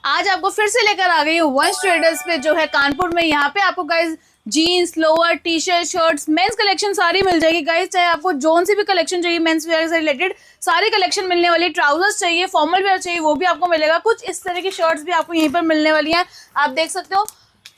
आज आपको फिर से लेकर आ गई हूँ वंश ट्रेडर्स पे, जो है कानपुर में। यहाँ पे आपको guys jeans, lower, T shirt, shirts, men's collection सारी मिल जाएगी गाइज। चाहे आपको जोन सी भी कलेक्शन चाहिए मेंस वेयर से रिलेटेड, सारी कलेक्शन मिलने वाली है। ट्राउजर्स चाहिए, फॉर्मल वेयर चाहिए, वो भी आपको मिलेगा। कुछ इस तरह की शर्ट्स भी आपको यहीं पर मिलने वाली हैं। आप देख सकते हो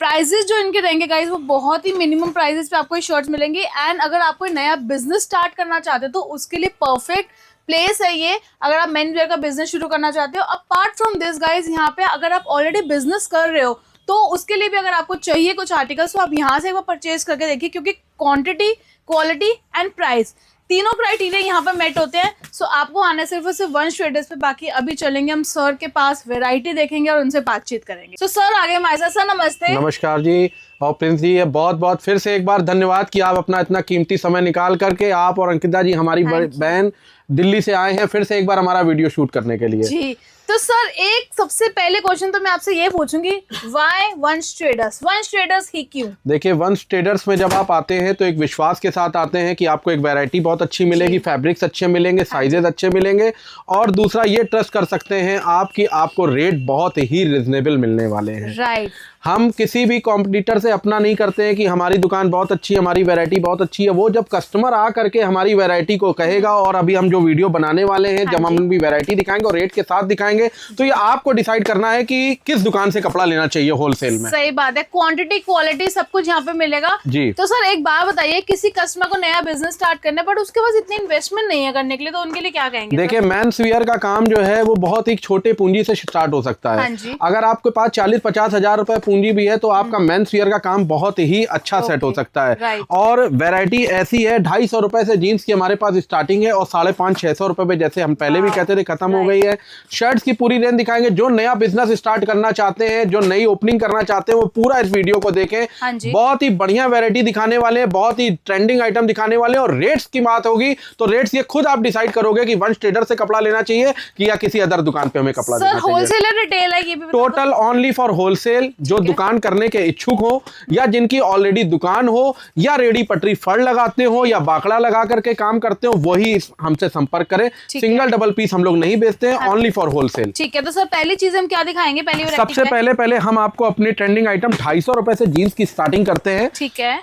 प्राइजेस जो इनके रहेंगे गाइज, वो बहुत ही मिनिमम प्राइजेस पे आपको ये शर्ट्स मिलेंगी। एंड अगर आप कोई नया बिजनेस स्टार्ट करना चाहते हो तो उसके लिए परफेक्ट प्लेस है ये। अगर आप मेन वेयर का बिजनेस शुरू करना चाहते हो, अपार्ट फ्रॉम दिस गाइज, यहाँ पे अगर आप ऑलरेडी बिजनेस कर रहे हो तो उसके लिए भी अगर आपको चाहिए कुछ आर्टिकल्स, तो आप यहाँ से एक बार परचेज करके देखिए, क्योंकि क्वांटिटी, क्वालिटी एंड प्राइस तीनों क्राइटेरिया यहाँ पर मेट होते हैं। सो आपको आना सिर्फ और सिर्फ वंश ट्रेडर्स पे। बाकी अभी चलेंगे हम सर के पास, वैरायटी देखेंगे और उनसे बातचीत करेंगे। तो सर आगे हमारे साथ। सर नमस्ते। नमस्कार जी। और प्रिंस जी, बहुत बहुत फिर से एक बार धन्यवाद कि आप अपना इतना कीमती समय निकाल करके आप और अंकिता जी, हमारी बहन दिल्ली से आए हैं फिर से एक बार हमारा वीडियो शूट करने के लिए। जी तो सर, एक सबसे पहले क्वेश्चन तो मैं आपसे ये पूछूंगी, व्हाई वंश ट्रेडर्स? वंश ट्रेडर्स ही क्यों? देखिए, वंश ट्रेडर्स में जब आप आते हैं तो एक विश्वास के साथ आते हैं कि आपको एक वैरायटी बहुत अच्छी मिलेगी, फैब्रिक्स अच्छे मिलेंगे, साइजेस अच्छे मिलेंगे, और दूसरा ये ट्रस्ट कर सकते हैं आपको रेट बहुत ही रिजनेबल मिलने वाले हैं। राइट। हम किसी भी कॉम्पिटिटर से अपना नहीं करते हैं कि हमारी दुकान बहुत अच्छी है, हमारी वैरायटी बहुत अच्छी है। वो जब कस्टमर आ करके हमारी वैरायटी को कहेगा, और अभी हम जो वीडियो बनाने वाले हैं, जब हम भी वैरायटी दिखाएंगे और रेट के साथ दिखाएंगे, तो ये आपको डिसाइड करना है कि किस दुकान से कपड़ा लेना चाहिए होलसेल में। सही बात है, क्वांटिटी, क्वालिटी सब कुछ यहाँ पे मिलेगा जी। तो सर एक बात बताइए, किसी कस्टमर को नया बिजनेस स्टार्ट करना है बट उसके पास इतनी इन्वेस्टमेंट नहीं है करने के लिए, तो उनके लिए क्या कहेंगे? देखिए, मेंस वियर का काम जो है वो बहुत ही छोटे पूंजी से स्टार्ट हो सकता है। अगर आपके पास 40-50 हजार रुपए पूंजी भी है तो आपका मेंस वियर का काम बहुत ही अच्छा सेट हो सकता है। और वैरायटी ऐसी है, 250 रुपए से जीन्स की हमारे पास स्टार्टिंग है, और 550-600 रुपए पे, जैसे हम पहले भी कहते थे, खत्म हो गई है। शर्ट्स की पूरी रेंज दिखाएंगे। जो नया बिजनेस स्टार्ट करना चाहते हैं, जो नई ओपनिंग करना चाहते हैं, वो पूरा इस वीडियो को देखें। बहुत ही बढ़िया वैरायटी दिखाने वाले हैं, बहुत ही ट्रेंडिंग आइटम दिखाने वाले हैं। और रेट्स की बात होगी तो रेट्स ये खुद आप डिसाइड करोगे कि वंश ट्रेडर से कपड़ा लेना चाहिए कि या किसी अदर दुकान पे हमें कपड़ा लेना चाहिए। होलसेलर रिटेल है ये भी? Total only for wholesale. जो दुकान करने के इच्छुक हो, या जिनकी ऑलरेडी दुकान हो, या रेडी पटरी फड़ लगाते हो, या बाकड़ा लगा करके काम करते हो, वही हमसे संपर्क करें। सिंगल डबल पीस हम लोग नहीं बेचते हैं, ओनली फॉर होलसेल। ठीक है, तो सर पहली चीज हम क्या दिखाएंगे? सबसे पहले हम आपको अपने ट्रेंडिंग आइटम 250 रुपए से जीन्स की स्टार्टिंग करते हैं। ठीक है।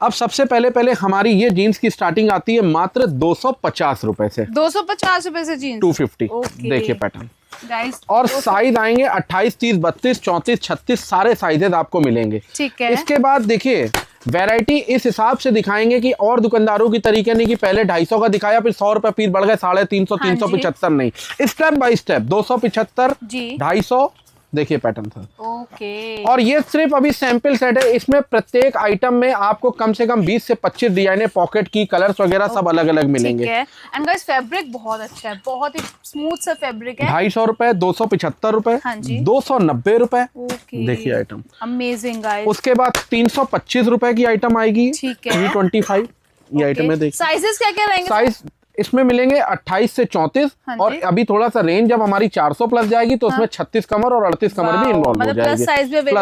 अब सबसे पहले हमारी ये जीन्स की स्टार्टिंग आती है मात्र 250 रुपए से। 250 रुपए से जीन्स? 250। देखिए पैटर्न और साइज आएंगे 28, 30, 32, 34, 36 सारे साइजेस आपको मिलेंगे। ठीक है। इसके बाद देखिए, वैरायटी इस हिसाब से दिखाएंगे कि और दुकानदारों की तरीके नहीं कि पहले 250 का दिखाया, फिर 100 रुपए पीस बढ़ गए 350, 375 नहीं। Step by step 275, 250। देखिए पैटर्न सर। ओके। और ये सिर्फ अभी सैंपल सेट है। इसमें प्रत्येक आइटम में आपको कम से कम 20 से 25 डिजाइने, पॉकेट की, कलर्स वगैरह सब अलग अलग मिलेंगे। एंड गाइस फैब्रिक बहुत अच्छा है, बहुत ही स्मूथ सा फैब्रिक है। 250 रुपए, 275 रुपए, 290 रुपए। देखिए आइटम अमेजिंग गाइस। उसके बाद 325 रुपए की आइटम आएगी। ठीक है। 325 ये आइटम है। देखिए साइजेस क्या क्या रहेंगे? साइज इसमें मिलेंगे 28 से 34। और अभी थोड़ा सा रेंज जब हमारी 400 प्लस जाएगी तो उसमें 36 कमर और 38 कमर भी इन्वॉल्व हो जाएगी। प्लस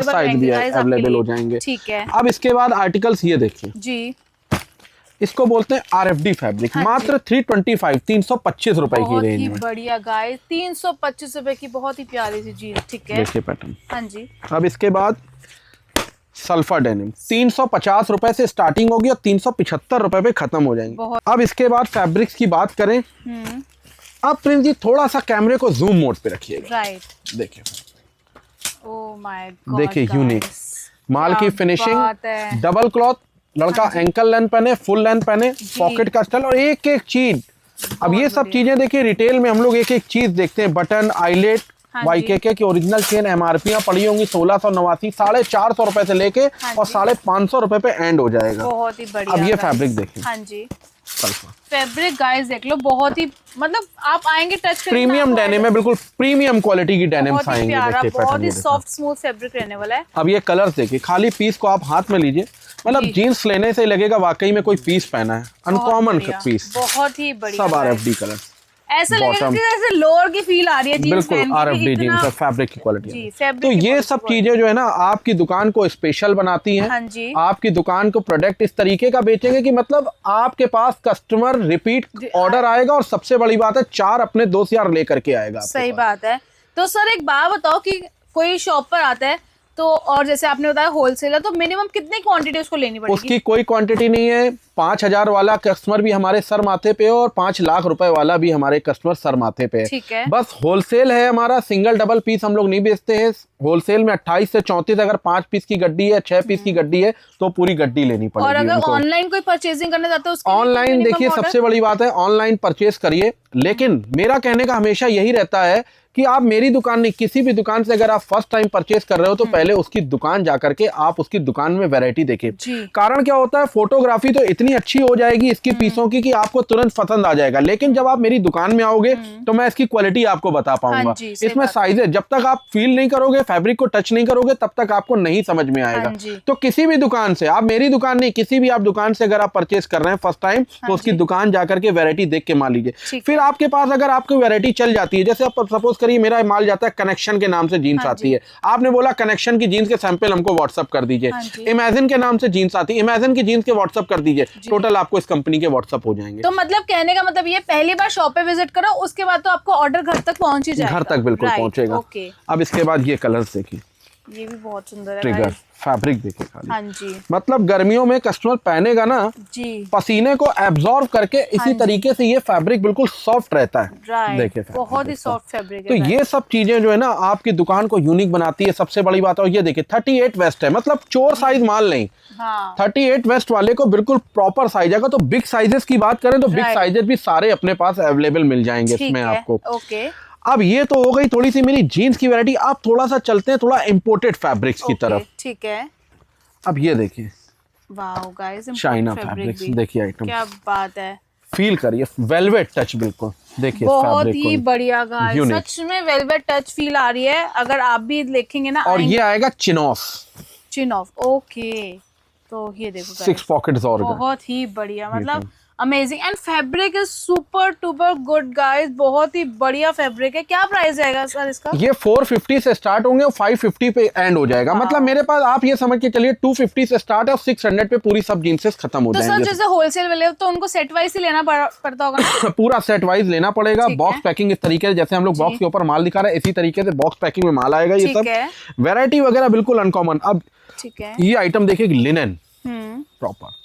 साइज भी अवेलेबल हो जाएंगे। ठीक है। अब इसके बाद आर्टिकल्स ये देखिए जी, इसको बोलते हैं RFD फैब्रिक। मात्र 325 रुपए की रेंज में। बढ़िया गाइस, 325 रुपए की बहुत ही प्यारी सी जीन्स। ठीक है। देखिए पैटर्न। हाँ जी। अब इसके बाद सल्फर डेनिम 350 रुपए से स्टार्टिंग होगी और 375 रुपए पे खत्म हो जाएंगे। अब इसके बाद फैब्रिक्स की बात करें, अब प्रिंस जी थोड़ा सा कैमरे को जूम मोड पे रखिएगा। राइट। देखिए, ओह माय गॉड, देखिए यूनिक माल की फिनिशिंग, डबल क्लॉथ, लड़का एंकल लेंथ पहने, फुल लेंथ पहने, पॉकेट का स्टाइल, और एक एक चीज। अब ये सब चीजें देखिए, रिटेल में हम लोग एक एक चीज देखते हैं। बटन, आईलेट, YKK की ओरिजिनल चेन MRP पड़ी होंगी 1689, 450 रुपए से लेके और 550 रुपए पे एंड हो जाएगा। बहुत ही बढ़िया। अब ये फैब्रिक देखिए। हाँ जी, फैब्रिक गाइस देख लो, बहुत ही मतलब आप आएंगे टच करेंगे, प्रीमियम डेनिम है, बिल्कुल प्रीमियम क्वालिटी की डेनिम्स आएंगे। देखिए बहुत ही सॉफ्ट स्मूथ फैब्रिक रहने वाला है। अब ये कलर्स देखिए, खाली पीस को आप हाथ में लीजिए, मतलब जीन्स लेने से लगेगा वाकई में कोई पीस पहना है। अनकॉमन पीस, बहुत ही बढ़िया। सब RFD कलर, ऐसा लगेगा कि जैसे लोअर की फील आ रही है जीन्स बिल्कुल RFD जीन्स है, फैब्रिक की क्वालिटी। तो ये सब चीजें जो है ना, आपकी दुकान को स्पेशल बनाती हैं। हाँ जी। आपकी दुकान को प्रोडक्ट इस तरीके का बेचेंगे कि मतलब आपके पास कस्टमर रिपीट ऑर्डर आएगा, और सबसे बड़ी बात है 4 अपने दोस्त यार लेकर के आएगा। सही बात है। तो सर एक बात बताओ कि कोई शॉप पर आता है तो, और जैसे आपने बताया होलसेलर, तो मिनिमम कितनी क्वांटिटी उसको लेनी पड़ेगी? उसकी कोई क्वांटिटी नहीं है। 5,000 वाला कस्टमर भी हमारे सर माथे पे है और 5 लाख रुपए वाला भी हमारे कस्टमर सर माथे पे है। ठीक है। बस होलसेल है हमारा, सिंगल डबल पीस हम लोग नहीं बेचते हैं। होलसेल में 28 से 34, अगर 5 पीस की गड्डी है, 6 पीस की गड्डी है तो पूरी गड्डी लेनी पड़ेगी। और अगर ऑनलाइन कोई परचेजिंग करने जाते हैं, ऑनलाइन देखिए सबसे बड़ी बात है, ऑनलाइन परचेज करिए, लेकिन मेरा कहने का हमेशा यही रहता है कि आप मेरी दुकान नहीं, किसी भी दुकान से अगर आप फर्स्ट टाइम परचेज कर रहे हो तो पहले उसकी दुकान जाकर के आप उसकी दुकान में वैरायटी देखें। कारण क्या होता है, फोटोग्राफी तो इतनी अच्छी हो जाएगी इसकी पीसों की कि आपको तुरंत पसंद आ जाएगा, लेकिन जब आप मेरी दुकान में आओगे तो मैं इसकी क्वालिटी आपको बता पाऊंगा। इसमें साइजेस जब तक आप फील नहीं करोगे, फैब्रिक को टच नहीं करोगे, तब तक आपको नहीं समझ में आएगा। तो किसी भी दुकान से, आप मेरी दुकान नहीं, किसी भी आप दुकान से अगर आप परचेज कर रहे हैं फर्स्ट टाइम, तो उसकी दुकान जाकर के वैरायटी देख के माल लीजिए। फिर आपके पास अगर आपको वैरायटी चल जाती है, जैसे आप सपोज करिए मेरा माल जाता है कनेक्शन के नाम से जीन्स आती है, आपने बोला कनेक्शन की जीन्स के सैंपल हमको व्हाट्सएप कर दीजिए। इमेजिन के नाम से जीन्स आती है, इमेजिन की जीन्स के व्हाट्सएप कर दीजिए, टोटल आपको इस कंपनी के व्हाट्सएप हो जाएंगे। तो मतलब कहने का मतलब ये पहली बार शॉप पे विजिट करो, उसके बाद तो आपको ऑर्डर घर तक पहुंच ही जाएगा। घर तक बिल्कुल पहुंचेगा। अब इसके बाद ये कलर्स देखिए, ये भी बहुत सुंदर है। ट्रिगर फैब्रिक देखिए खाली। हाँ जी। मतलब गर्मियों में कस्टमर पहनेगा ना जी, पसीने को एब्जॉर्ब करके इसी तरीके से ये फैब्रिक बिल्कुल सॉफ्ट रहता है। देखिए बहुत ही सॉफ्ट फैब्रिक है। तो ये सब चीजें जो है ना आपकी दुकान को यूनिक बनाती है। सबसे बड़ी बात है ये देखिए 38 वेस्ट है, मतलब चोर साइज माल नहीं। 38 वेस्ट वाले को बिल्कुल प्रॉपर साइज आएगा। तो बिग साइजेस की बात करें तो बिग साइजेस भी सारे अपने पास अवेलेबल मिल जाएंगे इसमें आपको। अब ये तो हो गई थोड़ी सी मेरी जीन्स की वैरायटी। आप थोड़ा सा चलते हैं थोड़ा इंपोर्टेड फैब्रिक्स की तरफ। ठीक है। अब ये देखिए, वाओ गाइस, चाइना फैब्रिक्स देखिए आइटम, क्या बात है। फील करिए, वेलवेट टच बिल्कुल देखिए, बहुत ही बढ़िया गाइस, सच में वेलवेट टच फील आ रही है अगर आप भी देखेंगे ना। और ये आएगा चिनॉफ। ओके, तो ये देखो 6 पॉकेट्स और बहुत ही बढ़िया, मतलब amazing. And fabric is super duper good guys, बहुत ही बढ़िया फैब्रिक है। क्या प्राइस जाएगा सर इसका? ये 450 से स्टार्ट होंगे और 550 पे एंड हो जाएगा। मतलब मेरे पास आप ये समझ के चलिए 250 से स्टार्ट है और 600 पे पूरी सब जीन्सेस खत्म हो जाएंगे। तो सर जैसे होलसेल वाले तो उनको सेट वाइज ही लेना पड़ता होगा ना? पूरा सेट वाइज लेना पड़ेगा। बॉक्स पैकिंग इस तरीके से, जैसे हम लोग बॉक्स के ऊपर माल दिखा रहे हैं इसी तरीके से बॉक्स पैकिंग में माल आएगा। ये सब वेरायटी वगैरह बिल्कुल अनकॉमन। अब ये आइटम देखिए, लिनन प्रॉपर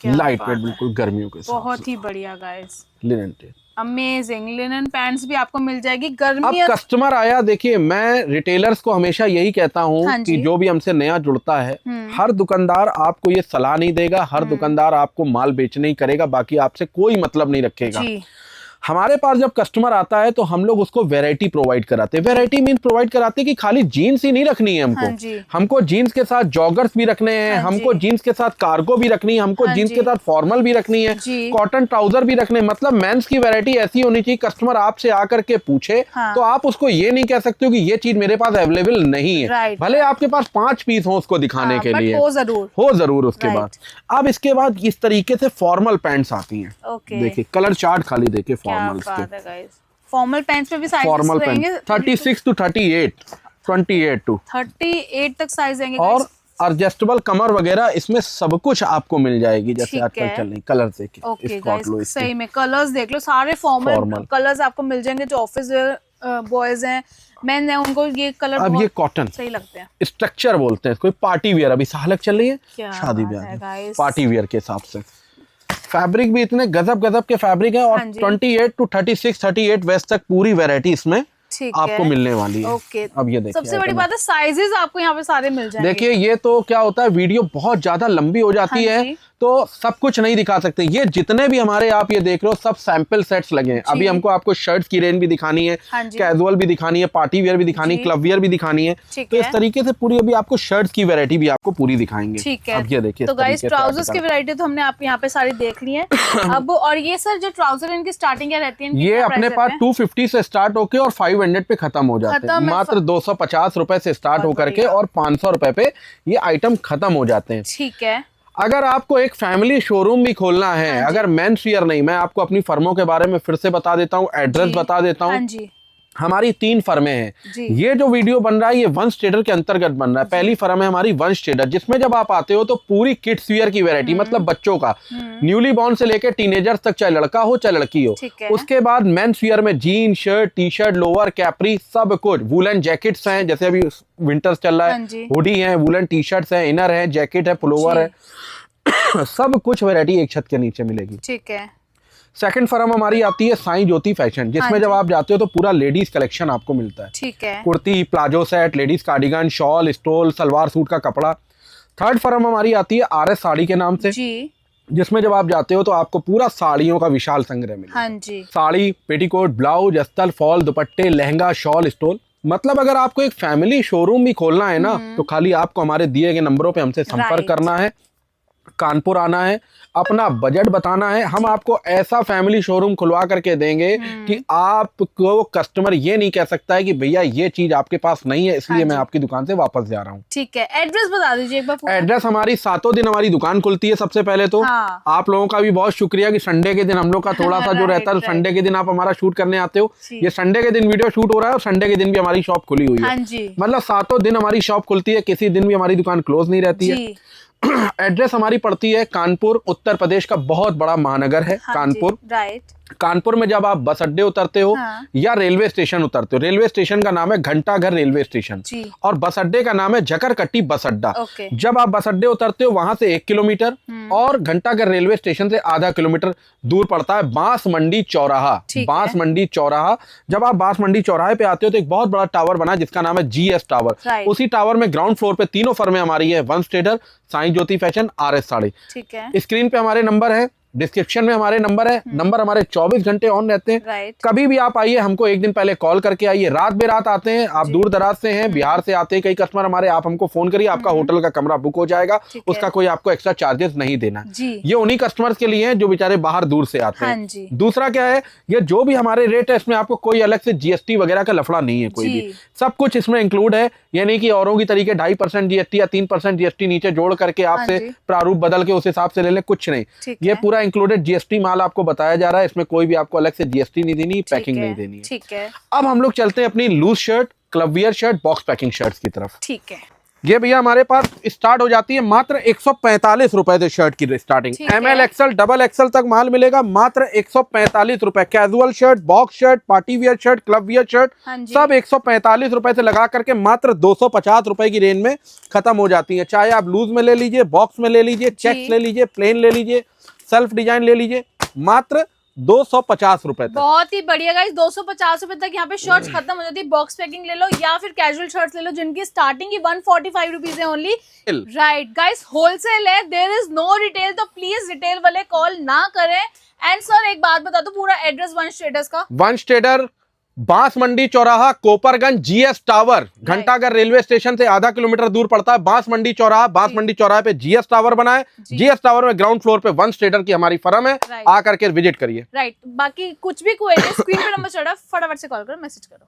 लाइट वेट, बिल्कुल गर्मियों के साथ, बहुत ही बढ़िया guys. Linen amazing, linen pants भी आपको मिल जाएगी। गर्मी अब कस्टमर आया, देखिए मैं रिटेलर्स को हमेशा यही कहता हूँ कि जो भी हमसे नया जुड़ता है, हर दुकानदार आपको ये सलाह नहीं देगा, हर दुकानदार आपको माल बेचने ही करेगा, बाकी आपसे कोई मतलब नहीं रखेगा। हमारे पास जब कस्टमर आता है तो हम लोग उसको वैरायटी प्रोवाइड कराते हैं। वैरायटी मीन प्रोवाइड कराते हैं कि खाली जीन्स ही नहीं रखनी है हमको, हमको जीन्स के साथ जॉगर्स भी रखने हैं, हमको जीन्स के साथ कार्गो भी रखनी है, हमको जीन्स के साथ फॉर्मल भी रखनी है, कॉटन ट्राउजर भी रखने। मतलब मेंस की वैरायटी ऐसी होनी चाहिए कस्टमर आपसे आकर के पूछे तो आप उसको ये नहीं कह सकते हो कि ये चीज मेरे पास अवेलेबल नहीं है। भले आपके पास 5 पीस हो उसको दिखाने के लिए, हो जरूर उसके बाद। अब इसके बाद इस तरीके से फॉर्मल पैंट्स आती हैं। देखिए कलर चार्ट खाली देखिए फॉर्मल पैंट्स में भी साइजेस रहेंगे 36 टू 38, 28 टू 38 तक साइज रहेंगे। और एडजस्टेबल कमर वगैरह इसमें सब कुछ आपको मिल जाएगी। जैसे आजकल चल रही कलर देखिए, सही में कलर्स देख लो, सारे फॉर्मल कलर्स आपको मिल जाएंगे। जो ऑफिस बॉयज हैं, मेन है, उनको ये कलर अब ये कॉटन सही लगते हैं, स्ट्रक्चर बोलते हैं। कोई पार्टी वियर अभी सालक चल रही है शादी ब्याह, पार्टी वियर के हिसाब से फैब्रिक भी इतने गजब के फैब्रिक है। और 28 टू 36, 38 वेस्ट तक पूरी वैरायटी इसमें आपको मिलने वाली है। अब ये देखिए, सबसे बड़ी बात है साइजेस आपको यहाँ पे सारे मिल जाएंगे। देखिए ये तो क्या होता है, वीडियो बहुत ज्यादा लंबी हो जाती है तो सब कुछ नहीं दिखा सकते। ये जितने भी हमारे आप ये देख रहे हो सब सैंपल सेट्स लगे हैं। अभी हमको आपको शर्ट्स की रेंज भी दिखानी है, कैजुअल भी दिखानी है, पार्टी वियर भी दिखानी है, क्लब वियर भी दिखानी है। तो इस तरीके से पूरी अभी आपको शर्ट्स की वैरायटी भी आपको पूरी दिखाएंगे। ठीक है, अब ये देखिए, तो गाइस ट्राउजर्स की वैरायटी तो हमने आप यहाँ पे सारी देख ली है। अब और ये सर जो ट्राउजर इनकी स्टार्टिंग क्या रहती है? ये अपने पास 250 से स्टार्ट होके और 500 पे खत्म हो जाते हैं। मात्र 250 रुपए से स्टार्ट होकर के और 500 रुपए पे ये आइटम खत्म हो जाते हैं। ठीक है। अगर आपको एक फैमिली शोरूम भी खोलना है, अगर मेंस वियर नहीं, मैं आपको अपनी फर्मों के बारे में फिर से बता देता हूँ, एड्रेस बता देता हूँ। हमारी 3 फर्में हैं। ये जो वीडियो बन रहा है ये वंश ट्रेडर के अंतर्गत बन रहा है। पहली फर्म है हमारी वंश ट्रेडर, जिसमें जब आप आते हो तो पूरी किड्स वियर की वैरायटी, मतलब बच्चों का न्यूली बॉर्न से लेकर टीनेजर्स तक, चाहे लड़का हो चाहे लड़की हो। उसके बाद मेंस वियर में gene, shirt, T shirt, lower, capri, सब कुछ। वुलन जैकेट्स हैं, जैसे अभी विंटर्स चल रहा है, हुडी है, वुलन टी शर्ट्स है, इनर है, जैकेट है, पुलोवर है, सब कुछ वैरायटी एक छत के नीचे मिलेगी। ठीक है। सेकंड फर्म हमारी आती है साईं ज्योति फैशन, जिसमें जब आप जाते हो तो पूरा लेडीज कलेक्शन आपको मिलता है। ठीक है। Kurti, palazzo set, ladies cardigan, shawl, stole, salwar suit का कपड़ा। थर्ड फर्म हमारी आती है आरएस साड़ी के नाम से जी। जिसमें जब आप जाते हो तो आपको पूरा साड़ियों का विशाल संग्रह मिलेगा। हाँ जी। साड़ी, पेटीकोट, ब्लाउज, अस्तर, फॉल, दुपट्टे, लहंगा, शॉल, स्टोल। मतलब अगर आपको एक फैमिली शोरूम भी खोलना है ना, तो खाली आपको हमारे दिए गए नंबरों पे हमसे संपर्क करना है, कानपुर आना है, अपना बजट बताना है। हम आपको ऐसा फैमिली शोरूम खुलवा करके देंगे कि आपको कस्टमर ये नहीं कह सकता है कि भैया ये चीज आपके पास नहीं है, इसलिए मैं आपकी दुकान से वापस जा रहा हूँ। ठीक है। एड्रेस बता दीजिए एक बार। एड्रेस हमारी 7 दिन हमारी दुकान खुलती है। सबसे पहले तो आप लोगों का भी बहुत शुक्रिया कि संडे के दिन हम लोग का थोड़ा सा जो रहता है, संडे के दिन आप हमारा शूट करने आते हो। ये संडे के दिन वीडियो शूट हो रहा है और संडे के दिन भी हमारी शॉप खुली हुई है। मतलब 7 दिन हमारी शॉप खुलती है, किसी दिन भी हमारी दुकान क्लोज नहीं रहती है। एड्रेस हमारी पड़ती है कानपुर, उत्तर प्रदेश का बहुत बड़ा महानगर है कानपुर। राइट। कानपुर में जब आप बस अड्डे उतरते हो या रेलवे स्टेशन उतरते हो, रेलवे स्टेशन का नाम है घंटाघर रेलवे स्टेशन और बस अड्डे का नाम है झकरकट्टी बस अड्डा। जब आप बस अड्डे उतरते हो वहां से 1 किलोमीटर और घंटाघर रेलवे स्टेशन से आधा किलोमीटर दूर पड़ता है बांस मंडी चौराहा। बांस मंडी चौराहा, जब आप बांस मंडी चौराहे पे आते हो तो एक बहुत बड़ा टावर बना है जिसका नाम है GS टावर। उसी टावर में ग्राउंड फ्लोर पे 3 फर्में हमारी है, वंश ट्रेडर, साईं ज्योति फैशन, आरएस साड़ी। ठीक है। स्क्रीन पे हमारे नंबर है, डिस्क्रिप्शन में हमारे नंबर है। नंबर हमारे 24 घंटे ऑन रहते हैं। कभी भी आप आइए, हमको एक दिन पहले कॉल करके आइए। रात बेरात आते हैं, आप दूर दराज से हैं, बिहार से आते हैं कई कस्टमर हमारे, आप हमको फोन करिए, आपका होटल का कमरा बुक हो जाएगा, उसका कोई आपको एक्स्ट्रा चार्जेस नहीं देना। ये उन्हीं कस्टमर्स के लिए है जो बेचारे बाहर दूर से आते हैं। दूसरा क्या है, ये जो भी हमारे रेट है इसमें आपको कोई अलग से GST वगैरह का लफड़ा नहीं है, कोई भी, सब कुछ इसमें इंक्लूड है। यानी कि औरों की तरीके 2.5% GST या 3% GST नीचे जोड़ करके आपसे प्रारूप बदल के उस हिसाब से ले लें, कुछ नहीं। ये पूरा इंक्लूडेड GST माल आपको बताया जा रहा है, इसमें कोई भी आपको अलग से GST नहीं देनी, पैकिंग नहीं देनी है। ठीक है। अब हम लोग चलते हैं अपनी loose shirt, club wear shirt, box packing shirts की तरफ। ठीक है। ये भैया हमारे पास स्टार्ट हो जाती है मात्र 145 रुपए से शर्ट की starting. ML XL double XL तक माल मिलेगा मात्र 145 रुपए। Casual shirt, box shirt, party wear shirt, club wear shirt, सब 145 रुपए से लगा करके मात्र 250 रुपए की रेंज में खत्म हो जाती है। चाहे आप लूज में ले लीजिए, बॉक्स में ले लीजिए, चेक्स ले लीजिए, प्लेन ले लीजिए, सेल्फ डिजाइन ले लीजिए, मात्र 250 रुपए तक। बहुत ही बढ़िया गाइस, 250 रुपए तक यहाँ पे शर्ट्स खत्म हो जाती है। बॉक्स पैकिंग ले लो या फिर कैजुअल शर्ट्स ले लो जिनकी स्टार्टिंग ही 145 रुपीज है ओनली। राइट गाइस, होलसेल है, देयर इज नो रिटेल, तो प्लीज रिटेल वाले कॉल ना करें। एंड सर एक बात बता दो, पूरा एड्रेस वंश ट्रेडर्स का। वंश ट्रेडर, बांस मंडी चौराहा, कोपरगंज, GS टावर, घंटाघर रेलवे स्टेशन से आधा किलोमीटर दूर पड़ता है बांस मंडी चौराहा। बांस मंडी चौराहे पे GS टावर बना है। GS टावर में ग्राउंड फ्लोर पे वंश ट्रेडर की हमारी फर्म है, आकर के विजिट करिए। राइट, बाकी कुछ भी क्वेरी स्क्रीन पे नंबर चढ़ा, फटाफट से कॉल करो, मैसेज करो।